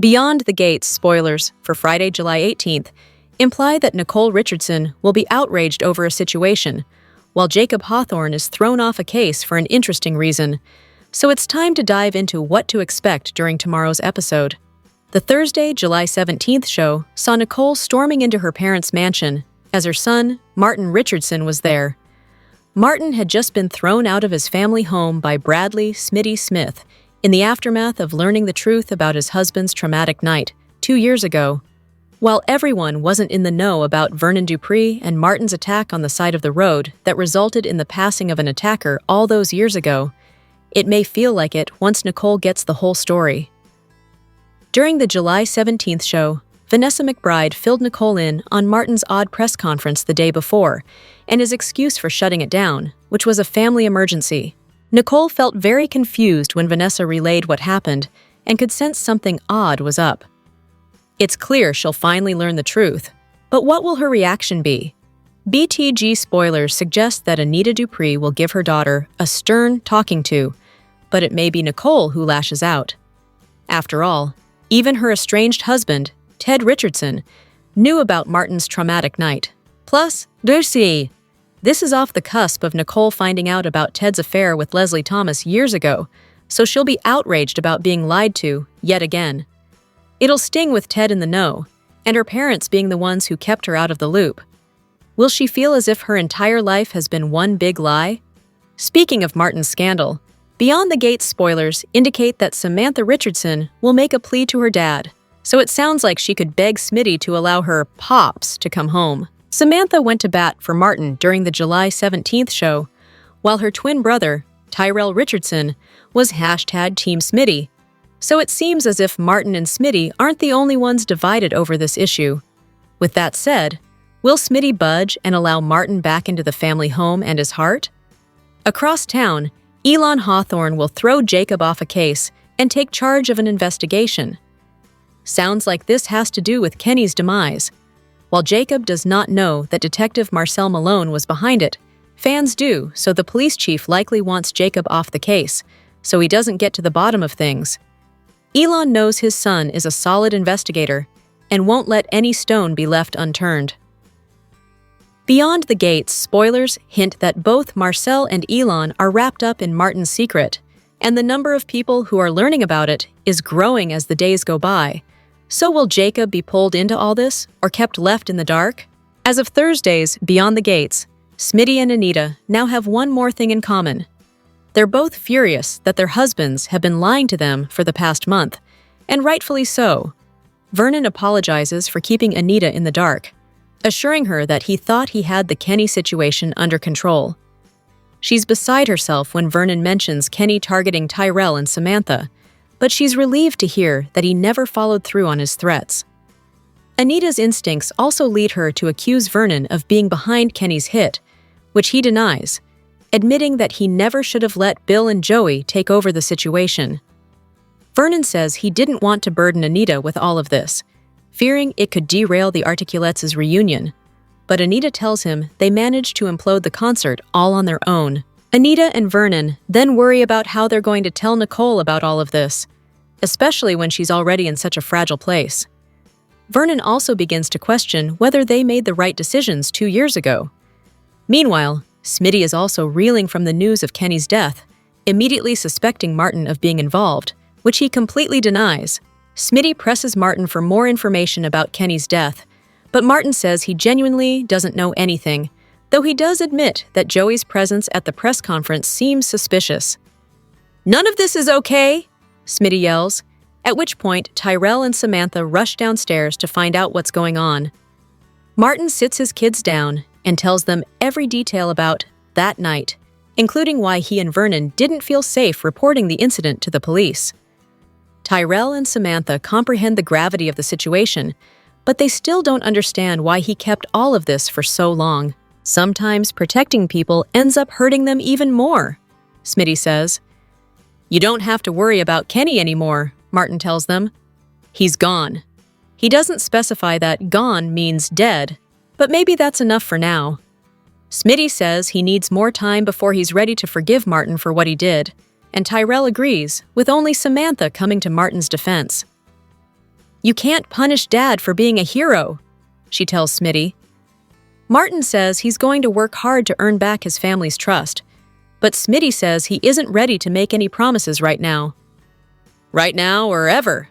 Beyond the Gates spoilers for Friday, July 18th imply that Nicole Richardson will be outraged over a situation, while Jacob Hawthorne is thrown off a case for an interesting reason. So it's time to dive into what to expect during tomorrow's episode. The Thursday, July 17th show saw Nicole storming into her parents' mansion as her son, Martin Richardson, was there. Martin had just been thrown out of his family home by Bradley Smitty Smith in the aftermath of learning the truth about his husband's traumatic night 2 years ago. While everyone wasn't in the know about Vernon Dupree and Martin's attack on the side of the road that resulted in the passing of an attacker all those years ago, it may feel like it once Nicole gets the whole story. During the July 17th show, Vanessa McBride filled Nicole in on Martin's odd press conference the day before and his excuse for shutting it down, which was a family emergency. Nicole felt very confused when Vanessa relayed what happened and could sense something odd was up. It's clear she'll finally learn the truth, but what will her reaction be? BTG spoilers suggest that Anita Dupree will give her daughter a stern talking to, but it may be Nicole who lashes out. After all, even her estranged husband, Ted Richardson, knew about Martin's traumatic night. Plus, Lucy. This is off the cusp of Nicole finding out about Ted's affair with Leslie Thomas years ago, so she'll be outraged about being lied to yet again. It'll sting with Ted in the know, and her parents being the ones who kept her out of the loop. Will she feel as if her entire life has been one big lie? Speaking of Martin's scandal, Beyond the Gates spoilers indicate that Samantha Richardson will make a plea to her dad, so it sounds like she could beg Smitty to allow her pops to come home. Samantha went to bat for Martin during the July 17th show, while her twin brother, Tyrell Richardson, was #Team Smitty. So it seems as if Martin and Smitty aren't the only ones divided over this issue. With that said, will Smitty budge and allow Martin back into the family home and his heart? Across town, Elon Hawthorne will throw Jacob off a case and take charge of an investigation. Sounds like this has to do with Kenny's demise. While Jacob does not know that Detective Marcel Malone was behind it, fans do, so the police chief likely wants Jacob off the case, so he doesn't get to the bottom of things. Elon knows his son is a solid investigator and won't let any stone be left unturned. Beyond the Gates spoilers hint that both Marcel and Elon are wrapped up in Martin's secret, and the number of people who are learning about it is growing as the days go by. So will Jacob be pulled into all this or kept left in the dark? As of Thursday's Beyond the Gates, Smitty and Anita now have one more thing in common. They're both furious that their husbands have been lying to them for the past month, and rightfully so. Vernon apologizes for keeping Anita in the dark, assuring her that he thought he had the Kenny situation under control. She's beside herself when Vernon mentions Kenny targeting Tyrell and Samantha, but she's relieved to hear that he never followed through on his threats. Anita's instincts also lead her to accuse Vernon of being behind Kenny's hit, which he denies, admitting that he never should have let Bill and Joey take over the situation. Vernon says he didn't want to burden Anita with all of this, fearing it could derail the Articulettes' reunion, but Anita tells him they managed to implode the concert all on their own. Anita and Vernon then worry about how they're going to tell Nicole about all of this, especially when she's already in such a fragile place. Vernon also begins to question whether they made the right decisions 2 years ago. Meanwhile, Smitty is also reeling from the news of Kenny's death, immediately suspecting Martin of being involved, which he completely denies. Smitty presses Martin for more information about Kenny's death, but Martin says he genuinely doesn't know anything, though he does admit that Joey's presence at the press conference seems suspicious. "None of this is okay!" Smitty yells, at which point Tyrell and Samantha rush downstairs to find out what's going on. Martin sits his kids down and tells them every detail about that night, including why he and Vernon didn't feel safe reporting the incident to the police. Tyrell and Samantha comprehend the gravity of the situation, but they still don't understand why he kept all of this for so long. Sometimes protecting people ends up hurting them even more, Smitty says. "You don't have to worry about Kenny anymore," Martin tells them. "He's gone." He doesn't specify that gone means dead, but maybe that's enough for now. Smitty says he needs more time before he's ready to forgive Martin for what he did, and Tyrell agrees, with only Samantha coming to Martin's defense. "You can't punish Dad for being a hero," she tells Smitty. Martin says he's going to work hard to earn back his family's trust, but Smitty says he isn't ready to make any promises right now. "Right now or ever?"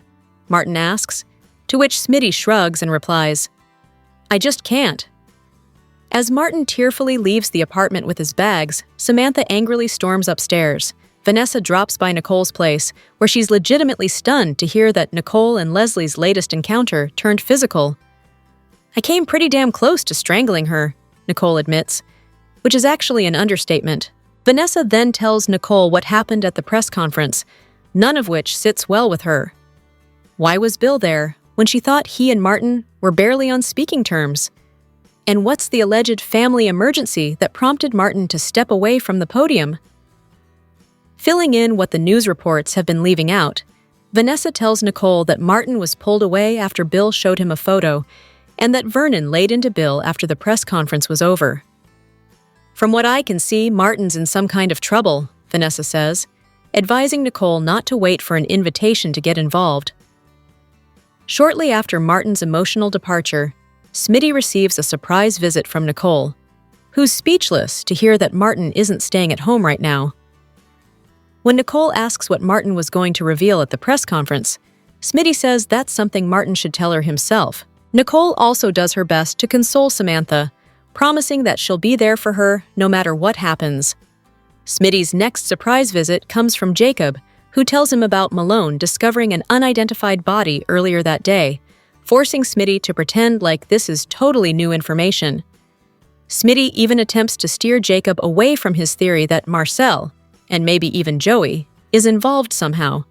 Martin asks, to which Smitty shrugs and replies, "I just can't." As Martin tearfully leaves the apartment with his bags, Samantha angrily storms upstairs. Vanessa drops by Nicole's place, where she's legitimately stunned to hear that Nicole and Leslie's latest encounter turned physical. "I came pretty damn close to strangling her," Nicole admits, which is actually an understatement. Vanessa then tells Nicole what happened at the press conference, none of which sits well with her. Why was Bill there when she thought he and Martin were barely on speaking terms? And what's the alleged family emergency that prompted Martin to step away from the podium? Filling in what the news reports have been leaving out, Vanessa tells Nicole that Martin was pulled away after Bill showed him a photo, and that Vernon laid into Bill after the press conference was over. "From what I can see, Martin's in some kind of trouble," Vanessa says, advising Nicole not to wait for an invitation to get involved. Shortly after Martin's emotional departure, Smitty receives a surprise visit from Nicole, who's speechless to hear that Martin isn't staying at home right now. When Nicole asks what Martin was going to reveal at the press conference, Smitty says that's something Martin should tell her himself. Nicole also does her best to console Samantha, promising that she'll be there for her no matter what happens. Smitty's next surprise visit comes from Jacob, who tells him about Malone discovering an unidentified body earlier that day, forcing Smitty to pretend like this is totally new information. Smitty even attempts to steer Jacob away from his theory that Marcel, and maybe even Joey, is involved somehow.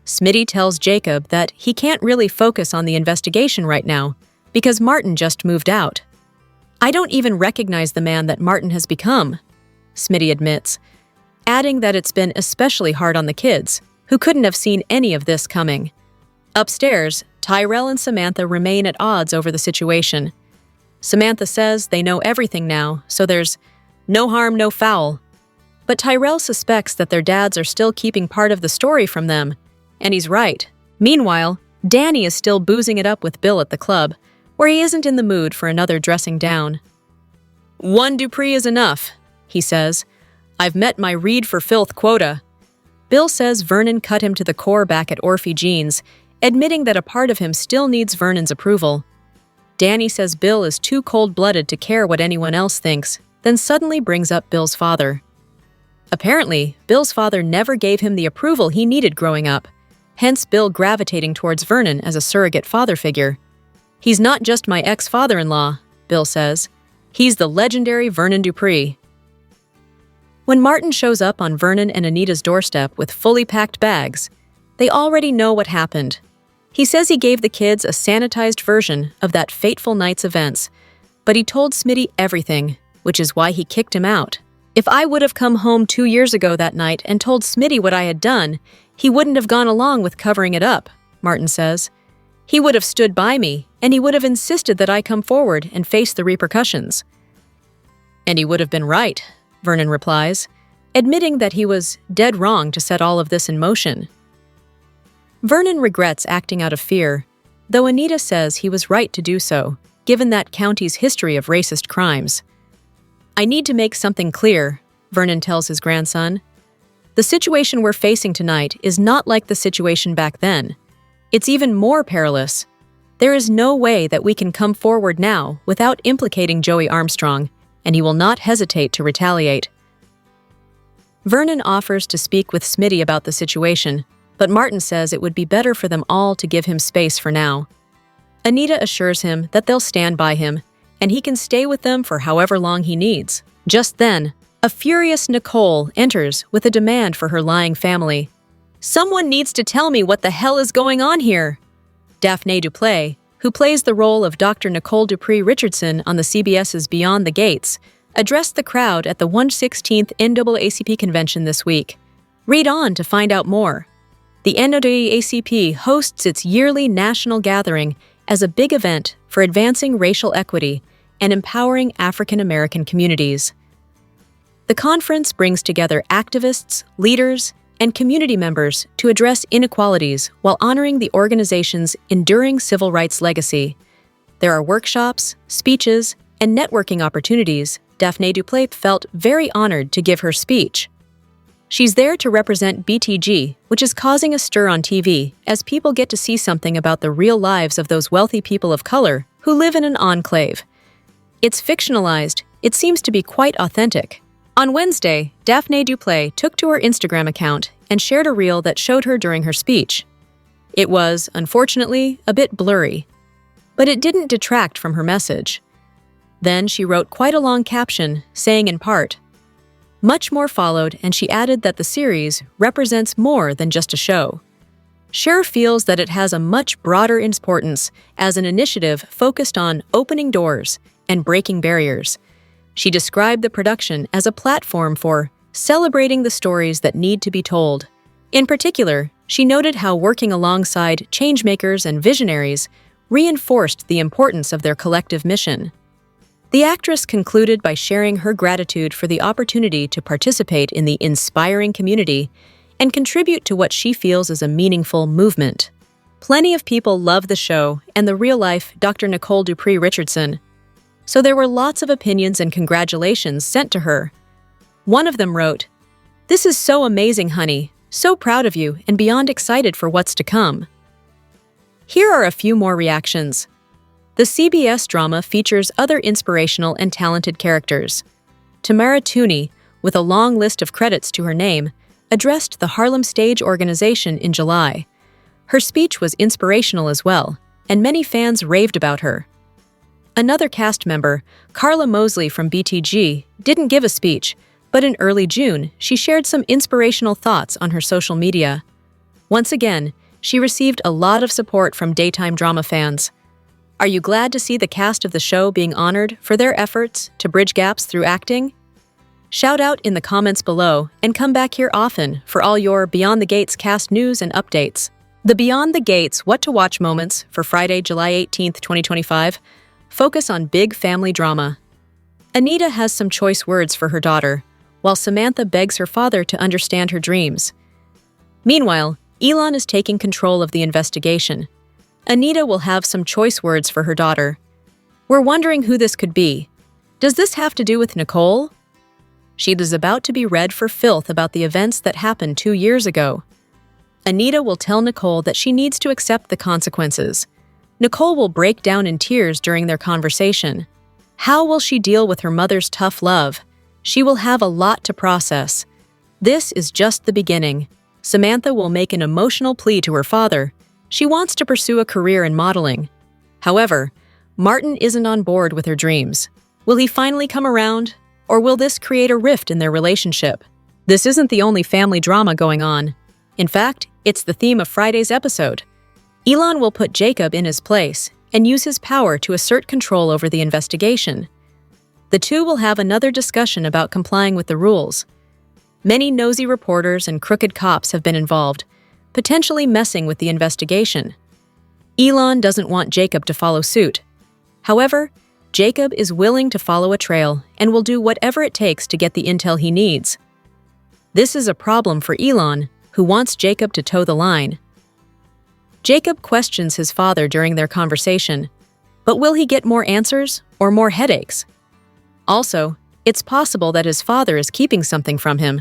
Smitty tells Jacob that he can't really focus on the investigation right now because Martin just moved out. "I don't even recognize the man that Martin has become," Smitty admits, adding that it's been especially hard on the kids, who couldn't have seen any of this coming. Upstairs, Tyrell and Samantha remain at odds over the situation. Samantha says they know everything now, so there's no harm, no foul. But Tyrell suspects that their dads are still keeping part of the story from them, and he's right. Meanwhile, Danny is still boozing it up with Bill at the club, where he isn't in the mood for another dressing down. "One Dupree is enough," he says. "I've met my Read for Filth quota." Bill says Vernon cut him to the core back at Orphe Jeans, admitting that a part of him still needs Vernon's approval. Danny says Bill is too cold-blooded to care what anyone else thinks, then suddenly brings up Bill's father. Apparently, Bill's father never gave him the approval he needed growing up, hence Bill gravitating towards Vernon as a surrogate father figure. "He's not just my ex-father-in-law," Bill says. "He's the legendary Vernon Dupree." When Martin shows up on Vernon and Anita's doorstep with fully packed bags, they already know what happened. He says he gave the kids a sanitized version of that fateful night's events, but he told Smitty everything, which is why he kicked him out. "If I would have come home 2 years ago that night and told Smitty what I had done, he wouldn't have gone along with covering it up," Martin says. "He would have stood by me, and he would have insisted that I come forward and face the repercussions." "And he would have been right," Vernon replies, admitting that he was dead wrong to set all of this in motion. Vernon regrets acting out of fear, though Anita says he was right to do so, given that county's history of racist crimes. "I need to make something clear," Vernon tells his grandson. "The situation we're facing tonight is not like the situation back then. It's even more perilous. There is no way that we can come forward now without implicating Joey Armstrong, and he will not hesitate to retaliate." Vernon offers to speak with Smitty about the situation, but Martin says it would be better for them all to give him space for now. Anita assures him that they'll stand by him, and he can stay with them for however long he needs. Just then, a furious Nicole enters with a demand for her lying family. "Someone needs to tell me what the hell is going on here." Daphne Duplay, who plays the role of Dr. Nicole Dupree Richardson on the CBS's Beyond the Gates, addressed the crowd at the 116th NAACP convention this week. Read on to find out more. The NAACP hosts its yearly national gathering as a big event for advancing racial equity and empowering African American communities. The conference brings together activists, leaders, and community members to address inequalities while honoring the organization's enduring civil rights legacy. There are workshops, speeches, and networking opportunities. Daphne Duplape felt very honored to give her speech. She's there to represent BTG, which is causing a stir on TV as people get to see something about the real lives of those wealthy people of color who live in an enclave. It's fictionalized, it seems to be quite authentic. On Wednesday, Daphne Duplape took to her Instagram account and shared a reel that showed her during her speech. It was, unfortunately, a bit blurry, but it didn't detract from her message. Then she wrote quite a long caption, saying in part, "Much more followed," and she added that the series represents more than just a show. Cher feels that it has a much broader importance as an initiative focused on opening doors and breaking barriers. She described the production as a platform for celebrating the stories that need to be told. In particular, she noted how working alongside changemakers and visionaries reinforced the importance of their collective mission. The actress concluded by sharing her gratitude for the opportunity to participate in the inspiring community and contribute to what she feels is a meaningful movement. Plenty of people love the show and the real-life Dr. Nicole Dupree Richardson, so there were lots of opinions and congratulations sent to her. One of them wrote, "This is so amazing, honey. So proud of you and beyond excited for what's to come." Here are a few more reactions. The CBS drama features other inspirational and talented characters. Tamara Tooney, with a long list of credits to her name, addressed the Harlem Stage Organization in July. Her speech was inspirational as well, and many fans raved about her. Another cast member, Carla Mosley from BTG, didn't give a speech, but in early June, she shared some inspirational thoughts on her social media. Once again, she received a lot of support from daytime drama fans. Are you glad to see the cast of the show being honored for their efforts to bridge gaps through acting? Shout out in the comments below and come back here often for all your Beyond the Gates cast news and updates. The Beyond the Gates What to Watch moments for Friday, July 18th, 2025 focus on big family drama. Anita has some choice words for her daughter, while Samantha begs her father to understand her dreams. Meanwhile, Elon is taking control of the investigation. Anita will have some choice words for her daughter. We're wondering who this could be. Does this have to do with Nicole? She is about to be read for filth about the events that happened 2 years ago. Anita will tell Nicole that she needs to accept the consequences. Nicole will break down in tears during their conversation. How will she deal with her mother's tough love? She will have a lot to process. This is just the beginning. Samantha will make an emotional plea to her father. She wants to pursue a career in modeling. However, Martin isn't on board with her dreams. Will he finally come around, or will this create a rift in their relationship? This isn't the only family drama going on. In fact, it's the theme of Friday's episode. Elon will put Jacob in his place and use his power to assert control over the investigation. The two will have another discussion about complying with the rules. Many nosy reporters and crooked cops have been involved, potentially messing with the investigation. Elon doesn't want Jacob to follow suit. However, Jacob is willing to follow a trail and will do whatever it takes to get the intel he needs. This is a problem for Elon, who wants Jacob to toe the line. Jacob questions his father during their conversation, but will he get more answers or more headaches? Also, it's possible that his father is keeping something from him.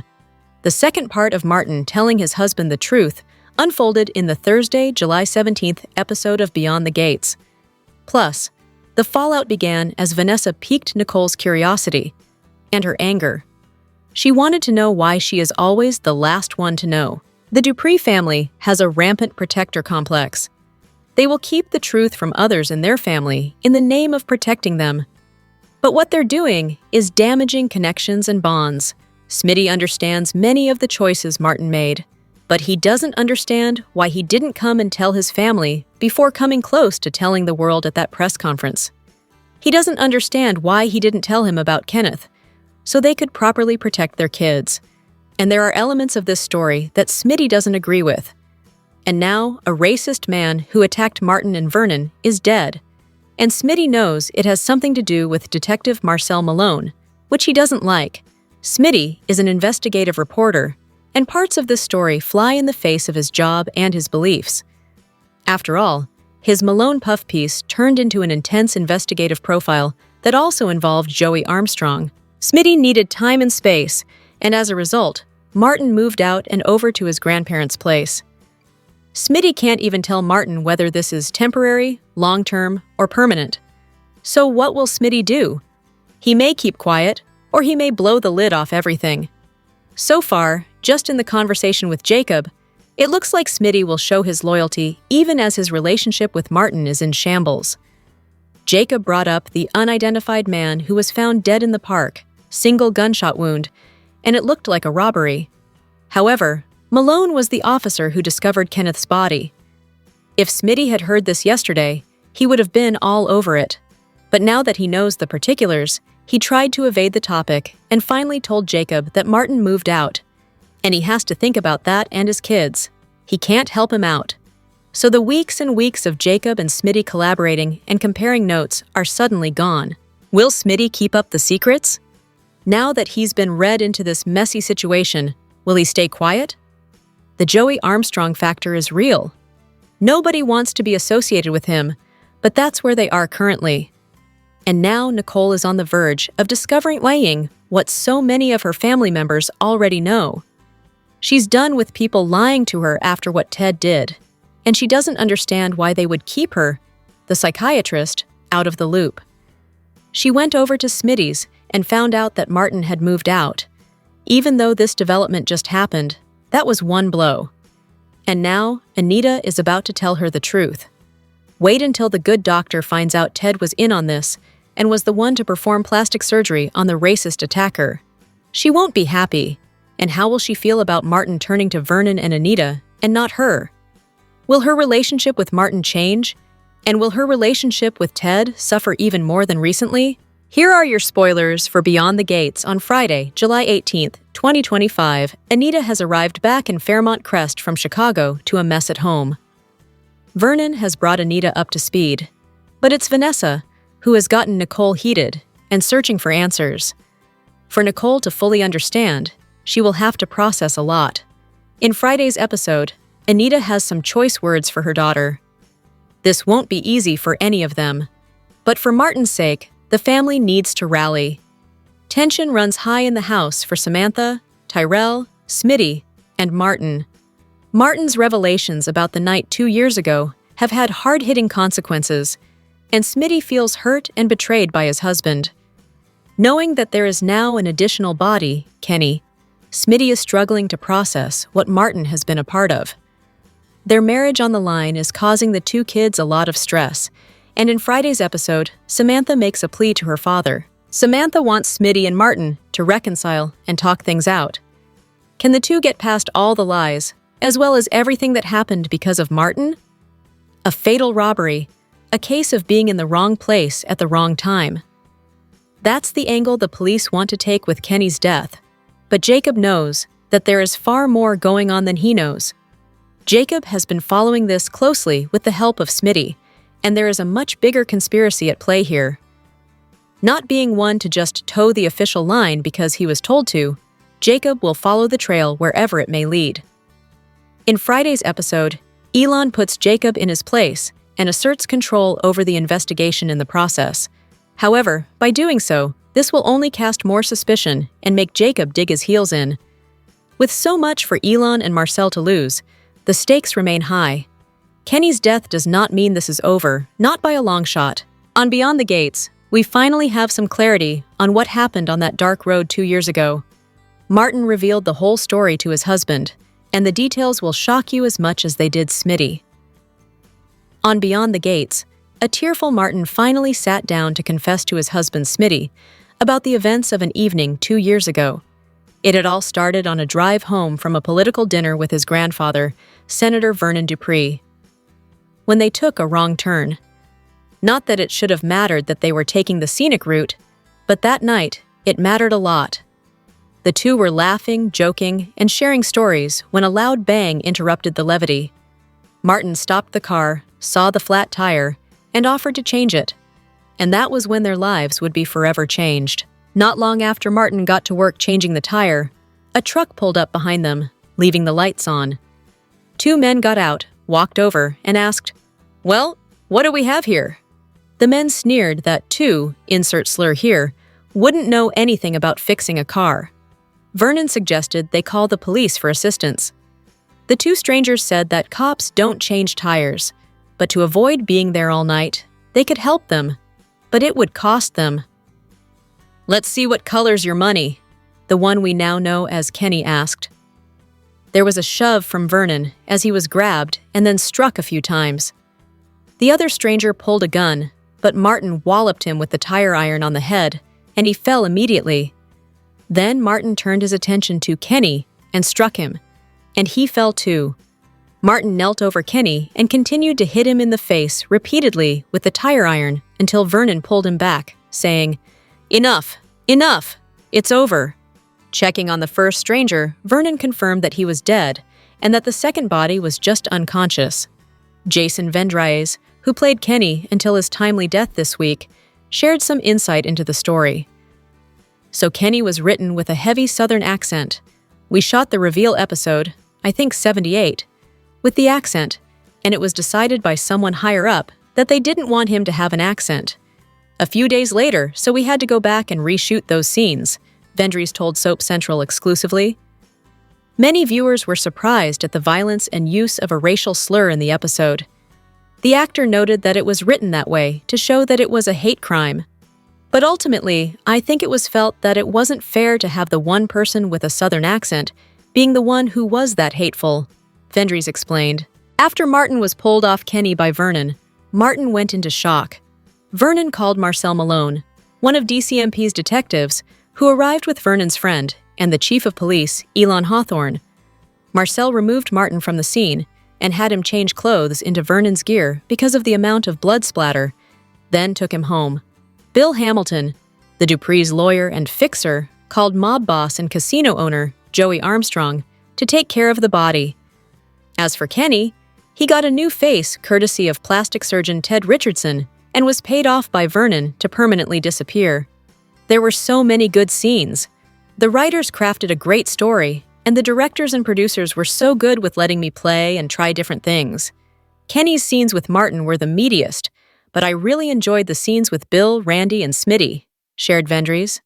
The second part of Martin telling his husband the truth unfolded in the Thursday, July 17th episode of Beyond the Gates. Plus, the fallout began as Vanessa piqued Nicole's curiosity and her anger. She wanted to know why she is always the last one to know. The Dupree family has a rampant protector complex. They will keep the truth from others in their family in the name of protecting them. But what they're doing is damaging connections and bonds. Smitty understands many of the choices Martin made, but he doesn't understand why he didn't come and tell his family before coming close to telling the world at that press conference. He doesn't understand why he didn't tell him about Kenneth, so they could properly protect their kids. And there are elements of this story that Smitty doesn't agree with. And now, a racist man who attacked Martin and Vernon is dead. And Smitty knows it has something to do with Detective Marcel Malone, which he doesn't like. Smitty is an investigative reporter, and parts of this story fly in the face of his job and his beliefs. After all, his Malone puff piece turned into an intense investigative profile that also involved Joey Armstrong. Smitty needed time and space, and as a result, Martin moved out and over to his grandparents' place. Smitty can't even tell Martin whether this is temporary, long-term, or permanent. So what will Smitty do? He may keep quiet, or he may blow the lid off everything. So far, just in the conversation with Jacob, it looks like Smitty will show his loyalty even as his relationship with Martin is in shambles. Jacob brought up the unidentified man who was found dead in the park, single gunshot wound, and it looked like a robbery. However, Malone was the officer who discovered Kenneth's body. If Smitty had heard this yesterday, he would have been all over it. But now that he knows the particulars, he tried to evade the topic and finally told Jacob that Martin moved out. And he has to think about that and his kids. He can't help him out. So the weeks and weeks of Jacob and Smitty collaborating and comparing notes are suddenly gone. Will Smitty keep up the secrets? Now that he's been read into this messy situation, will he stay quiet? The Joey Armstrong factor is real. Nobody wants to be associated with him, but that's where they are currently. And now Nicole is on the verge of discovering what so many of her family members already know. She's done with people lying to her after what Ted did, and she doesn't understand why they would keep her, the psychiatrist, out of the loop. She went over to Smitty's and found out that Martin had moved out. Even though this development just happened, that was one blow. And now, Anita is about to tell her the truth. Wait until the good doctor finds out Ted was in on this and was the one to perform plastic surgery on the racist attacker. She won't be happy. And how will she feel about Martin turning to Vernon and Anita and not her? Will her relationship with Martin change? And will her relationship with Ted suffer even more than recently? Here are your spoilers for Beyond the Gates on Friday, July 18th, 2025. Anita has arrived back in Fairmont Crest from Chicago to a mess at home. Vernon has brought Anita up to speed, but it's Vanessa who has gotten Nicole heated and searching for answers. For Nicole to fully understand, she will have to process a lot. In Friday's episode, Anita has some choice words for her daughter. This won't be easy for any of them, but for Martin's sake, the family needs to rally. Tension runs high in the house for Samantha, Tyrell, Smitty, and Martin. Martin's revelations about the night 2 years ago have had hard-hitting consequences, and Smitty feels hurt and betrayed by his husband. Knowing that there is now an additional body, Kenny, Smitty is struggling to process what Martin has been a part of. Their marriage on the line is causing the two kids a lot of stress, and in Friday's episode, Samantha makes a plea to her father. Samantha wants Smitty and Martin to reconcile and talk things out. Can the two get past all the lies, as well as everything that happened because of Martin? A fatal robbery, a case of being in the wrong place at the wrong time. That's the angle the police want to take with Kenny's death, but Jacob knows that there is far more going on than he knows. Jacob has been following this closely with the help of Smitty, and there is a much bigger conspiracy at play here. Not being one to just toe the official line because he was told to, Jacob will follow the trail wherever it may lead. In Friday's episode, Elon puts Jacob in his place and asserts control over the investigation in the process. However, by doing so, this will only cast more suspicion and make Jacob dig his heels in. With so much for Elon and Marcel to lose, the stakes remain high. Kenny's death does not mean this is over, not by a long shot. On Beyond the Gates, we finally have some clarity on what happened on that dark road 2 years ago. Martin revealed the whole story to his husband, and the details will shock you as much as they did Smitty. On Beyond the Gates, a tearful Martin finally sat down to confess to his husband Smitty about the events of an evening 2 years ago. It had all started on a drive home from a political dinner with his grandfather, Senator Vernon Dupree, when they took a wrong turn. Not that it should have mattered that they were taking the scenic route, but that night, it mattered a lot. The two were laughing, joking, and sharing stories when a loud bang interrupted the levity. Martin stopped the car, saw the flat tire, and offered to change it. And that was when their lives would be forever changed. Not long after Martin got to work changing the tire, a truck pulled up behind them, leaving the lights on. Two men got out, walked over, and asked, "Well, what do we have here?" The men sneered that two, insert slur here, wouldn't know anything about fixing a car. Vernon suggested they call the police for assistance. The two strangers said that cops don't change tires, but to avoid being there all night, they could help them, but it would cost them. "Let's see what color's your money," the one we now know as Kenny asked. There was a shove from Vernon as he was grabbed and then struck a few times. The other stranger pulled a gun, but Martin walloped him with the tire iron on the head, and he fell immediately. Then Martin turned his attention to Kenny and struck him, and he fell too. Martin knelt over Kenny and continued to hit him in the face repeatedly with the tire iron until Vernon pulled him back, saying, "Enough! Enough! It's over." Checking on the first stranger, Vernon confirmed that he was dead and that the second body was just unconscious. Jason Vendries, who played Kenny until his timely death this week, shared some insight into the story. So Kenny was written with a heavy Southern accent. We shot the reveal episode, I think 78, with the accent, and it was decided by someone higher up that they didn't want him to have an accent. A few days later, so we had to go back and reshoot those scenes, Vendries told Soap Central exclusively. Many viewers were surprised at the violence and use of a racial slur in the episode. The actor noted that it was written that way to show that it was a hate crime. But ultimately, I think it was felt that it wasn't fair to have the one person with a Southern accent being the one who was that hateful, Vendries explained. After Martin was pulled off Kenny by Vernon, Martin went into shock. Vernon called Marcel Malone, one of DCMP's detectives, who arrived with Vernon's friend and the chief of police, Elon Hawthorne. Marcel removed Martin from the scene and had him change clothes into Vernon's gear because of the amount of blood splatter, then took him home. Bill Hamilton, the Dupree's lawyer and fixer, called mob boss and casino owner, Joey Armstrong, to take care of the body. As for Kenny, he got a new face courtesy of plastic surgeon Ted Richardson and was paid off by Vernon to permanently disappear. There were so many good scenes. The writers crafted a great story, and the directors and producers were so good with letting me play and try different things. Kenny's scenes with Martin were the meatiest, but I really enjoyed the scenes with Bill, Randy, and Smitty, shared Vendries.